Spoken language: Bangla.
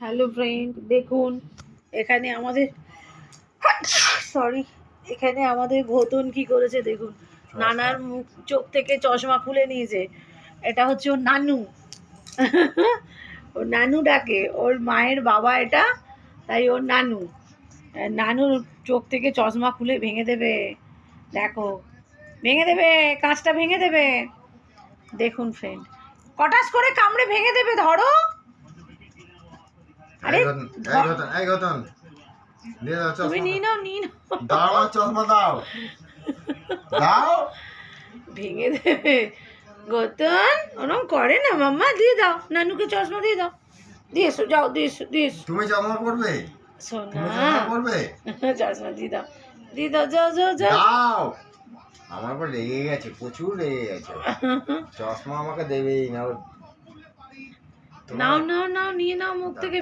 হ্যালো ফ্রেন্ড, দেখুন এখানে আমাদের এখানে আমাদের ঘতন কি করেছে দেখুন। নানার মুখ চোখ থেকে চশমা খুলে নিয়েছে। এটা হচ্ছে ওর নানু। ওর নানু ডাকে, ওর মায়ের বাবা এটা, তাই ওর নানু। নানুর চোখ থেকে চশমা খুলে ভেঙে দেবে, দেখো ভেঙে দেবে, কাঁচটা ভেঙে দেবে। দেখুন ফ্রেন্ড, কটাস করে কামড়ে ভেঙে দেবে, ধরো। আরে তুমি নিয়ে নাও, দাও চশমা দাও, দাও। ভেঙে দেবে। গতন ওরম করে না মাম্মা, দিয়ে দাও নানুকে চশমা, দিয়ে দাও, দিয়ে এসো, যাও দিয়ে এসো, দিয়ে এসো। তুমি চশমা পড়বে, সোনা পড়বে, চশমা দিয়ে দাও, দিয়ে দাও, যাও যাও যাও। দাও। আমার উপর লেগে গেছে, প্রচুর লেগে গেছে। চশমা আমাকে দেবেই না। নাও নাও নাও, নিয়ে নাও মুখ থেকে।